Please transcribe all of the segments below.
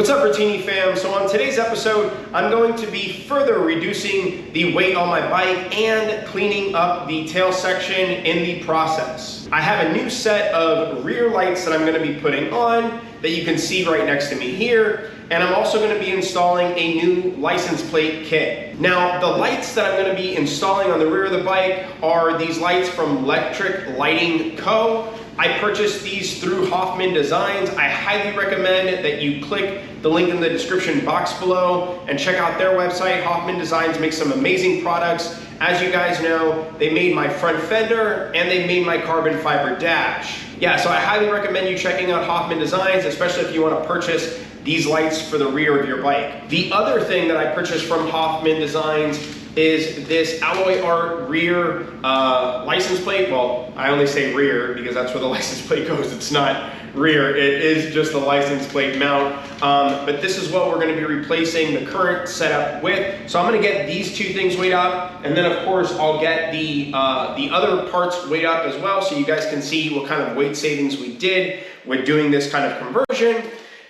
What's up, Bertini fam? So on today's episode, I'm going to be further reducing the weight on my bike and cleaning up the tail section in the process. I have a new set of rear lights that I'm going to be putting on that you can see right next to me here, and I'm also going to be installing a new license plate kit. Now, the lights that I'm going to be installing on the rear of the bike are these lights from Letric Lighting Co. I purchased these through Hofmann Designs. I highly recommend that you click the link in the description box below and check out their website. Hofmann Designs makes some amazing products. As you guys know, they made my front fender and they made my carbon fiber dash. Yeah, so I highly recommend you checking out Hofmann Designs, especially if you want to purchase these lights for the rear of your bike. The other thing that I purchased from Hofmann Designs is this alloy art rear license plate. Well, I only say rear because that's where the license plate goes. It's not rear, it is just the license plate mount. But this is what we're going to be replacing the current setup with. So I'm going to get these two things weighed up, and then of course I'll get the other parts weighed up as well, so you guys can see what kind of weight savings we did with doing this kind of conversion.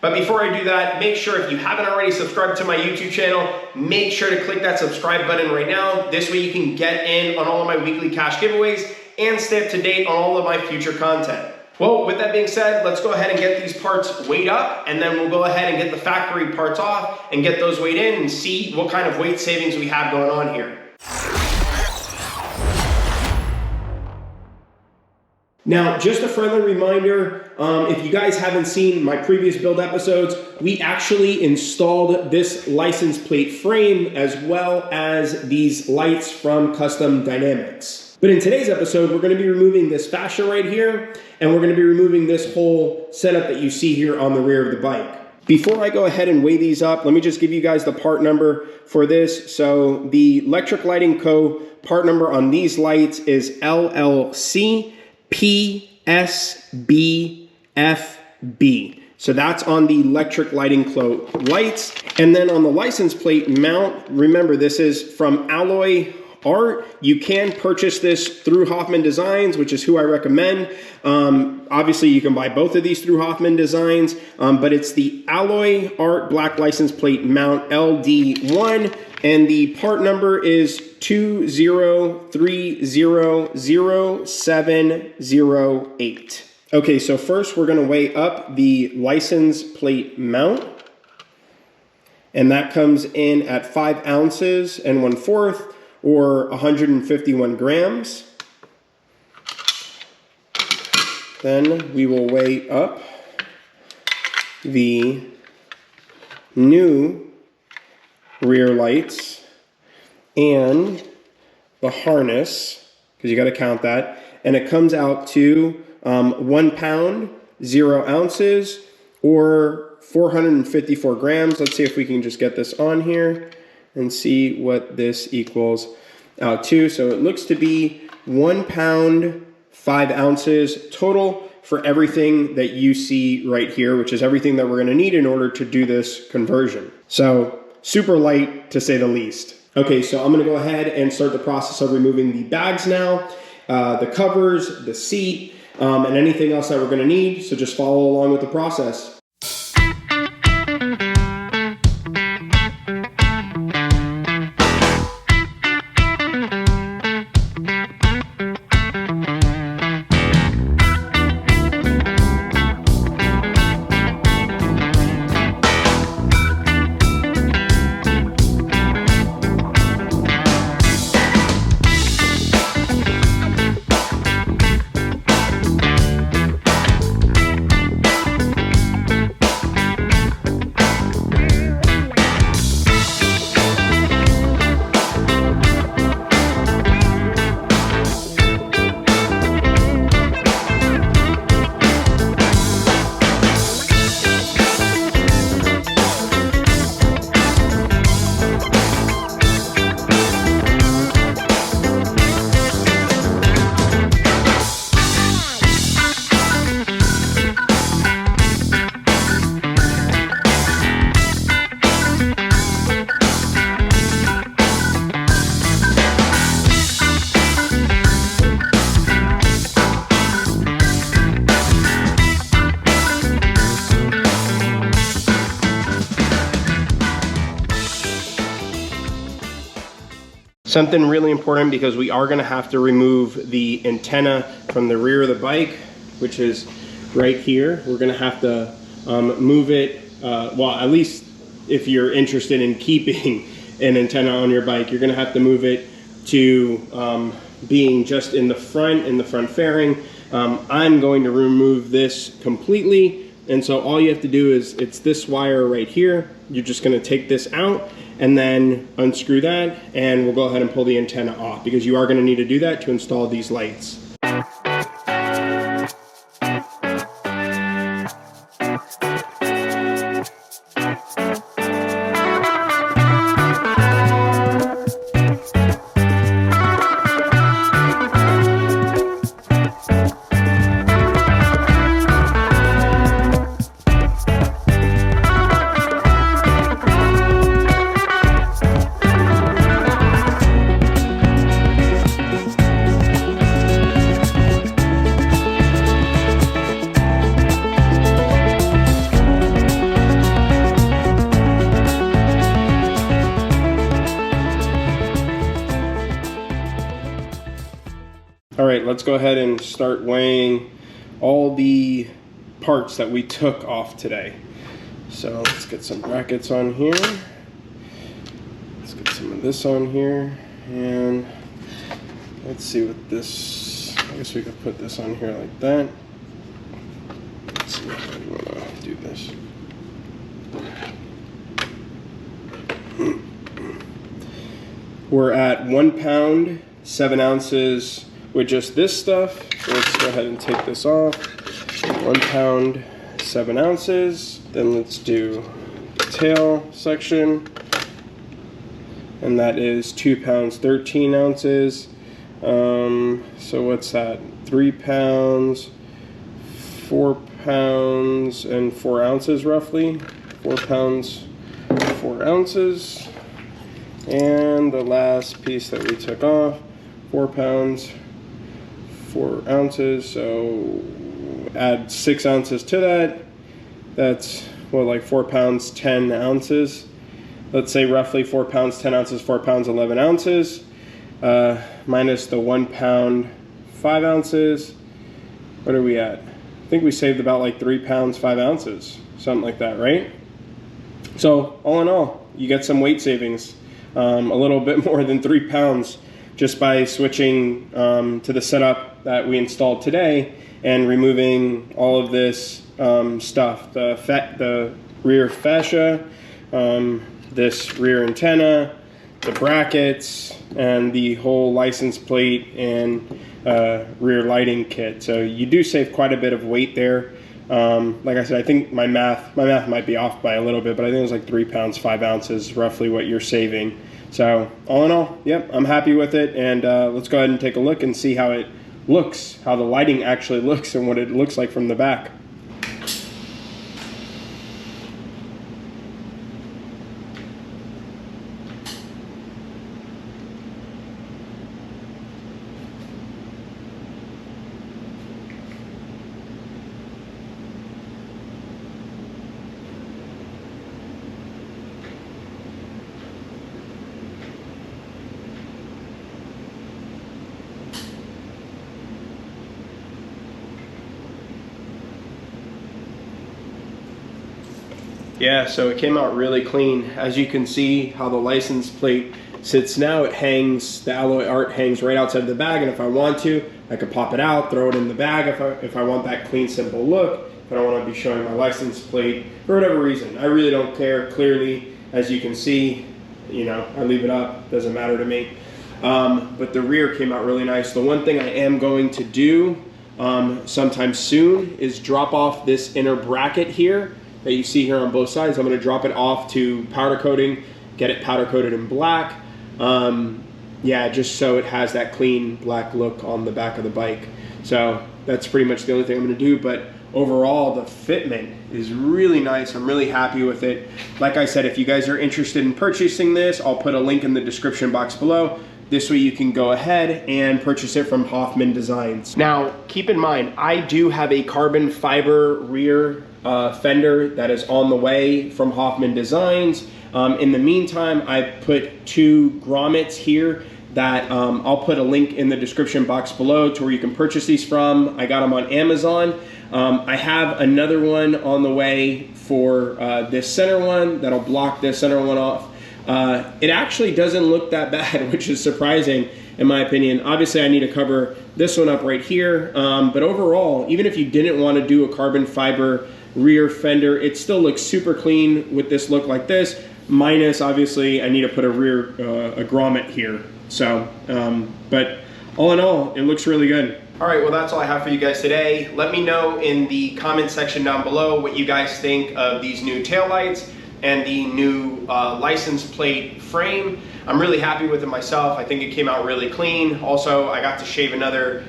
But before I do that, make sure if you haven't already subscribed to my YouTube channel, make sure to click that subscribe button right now. This way you can get in on all of my weekly cash giveaways and stay up to date on all of my future content. Well, with that being said, let's go ahead and get these parts weighed up, and then we'll go ahead and get the factory parts off and get those weighed in and see what kind of weight savings we have going on here. Now, just a friendly reminder, if you guys haven't seen my previous build episodes, we actually installed this license plate frame as well as these lights from Custom Dynamics. But in today's episode, we're going to be removing this fascia right here, and we're going to be removing this whole setup that you see here on the rear of the bike. Before I go ahead and weigh these up, let me just give you guys the part number for this. So the Electra Lighting Co. part number on these lights is LLC-PSBF-B. So that's on the Electric Lighting Co. lights. And then on the license plate mount, remember this is from Alloy Art. You can purchase this through Hofmann Designs, which is who I recommend. Obviously, you can buy both of these through Hofmann Designs, but it's the Alloy Art Black License Plate Mount LD1, and the part number is 203000708. Okay, so first we're going to weigh up the license plate mount, and that comes in at 5 ounces and 1/4, or 151 grams. Then we will weigh up the new rear lights and the harness, because you got to count that, and it comes out to 1 pound, 0 ounces, or 454 grams. Let's see if we can just get this on here and see what this equals out to. So it looks to be 1 pound, 5 ounces total for everything that you see right here, which is everything that we're going to need in order to do this conversion. So super light, to say the least. Okay, so I'm going to go ahead and start the process of removing the bags now, the covers, the seat, and anything else that we're going to need. So just follow along with the process. Something really important, because we are gonna have to remove the antenna from the rear of the bike, which is right here. We're gonna have to move it, well, at least if you're interested in keeping an antenna on your bike, you're gonna have to move it to being just in the front fairing. I'm going to remove this completely, and so all you have to do is, it's this wire right here. You're just gonna take this out and then unscrew that, and we'll go ahead and pull the antenna off, because you are gonna need to do that to install these lights. All right, let's go ahead and start weighing all the parts that we took off today. So let's get some brackets on here. Let's get some of this on here. And let's see what this, I guess we could put this on here like that. Let's see if I want to do this. We're at 1 pound, 7 ounces with just this stuff. So let's go ahead and take this off. 1 pound, 7 ounces. Then let's do the tail section. And that is 2 pounds, 13 ounces. So what's that? 3 pounds, 4 pounds, and 4 ounces roughly. 4 pounds, 4 ounces. And the last piece that we took off, 4 pounds, 4 ounces. So add 6 ounces to that. That's, well, like 4 pounds, 10 ounces. Let's say roughly 4 pounds, 10 ounces, 4 pounds, 11 ounces. Minus the 1 pound, 5 ounces. What are we at? I think we saved about like 3 pounds, 5 ounces. Something like that, right? So all in all, you get some weight savings. A little bit more than 3 pounds just by switching to the setup that we installed today and removing all of this stuff. The rear fascia, this rear antenna, the brackets, and the whole license plate and rear lighting kit. So you do save quite a bit of weight there. Like I said, I think my math might be off by a little bit, but I think it was like 3 pounds, 5 ounces, roughly what you're saving. So all in all, yep, I'm happy with it. And let's go ahead and take a look and see how it looks, how the lighting actually looks and what it looks like from the back. Yeah, so it came out really clean. As you can see how the license plate sits now, it hangs, the alloy art hangs right outside the bag, and if I want to, I could pop it out, throw it in the bag if I want that clean, simple look. If I don't want to be showing my license plate for whatever reason. I really don't care. Clearly, as you can see, you know, I leave it up, doesn't matter to me. But the rear came out really nice. The one thing I am going to do sometime soon is drop off this inner bracket here that you see here on both sides. I'm going to drop it off to powder coating, get it powder coated in black. Yeah, just so it has that clean black look on the back of the bike. So that's pretty much the only thing I'm going to do. But overall, the fitment is really nice. I'm really happy with it. Like I said, if you guys are interested in purchasing this, I'll put a link in the description box below. This way you can go ahead and purchase it from Hofmann Designs. Now, keep in mind, I do have a carbon fiber rear fender that is on the way from Hofmann Designs. In the meantime, I put 2 grommets here that I'll put a link in the description box below to where you can purchase these from. I got them on Amazon. I have another one on the way for this center one that'll block this center one off. It actually doesn't look that bad, which is surprising in my opinion. Obviously I need to cover this one up right here, but overall, even if you didn't want to do a carbon fiber rear fender, it still looks super clean with this look like this, minus obviously I need to put a rear a grommet here. So, but all in all, it looks really good. All right, well, that's all I have for you guys today. Let me know in the comment section down below what you guys think of these new taillights and the new license plate frame. I'm really happy with it myself. I think it came out really clean. Also, I got to shave another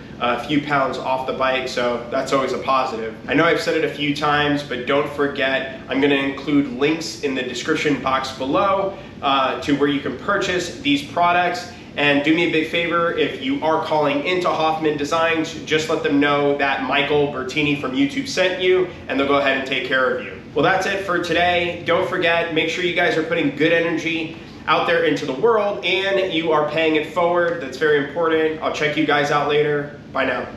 few pounds off the bike, so that's always a positive. I know I've said it a few times, but don't forget, I'm gonna include links in the description box below to where you can purchase these products. And do me a big favor, if you are calling into Hofmann Designs, just let them know that Michael Bertini from YouTube sent you, and they'll go ahead and take care of you. Well, that's it for today. Don't forget, make sure you guys are putting good energy out there into the world, and you are paying it forward. That's very important. I'll check you guys out later. Bye now.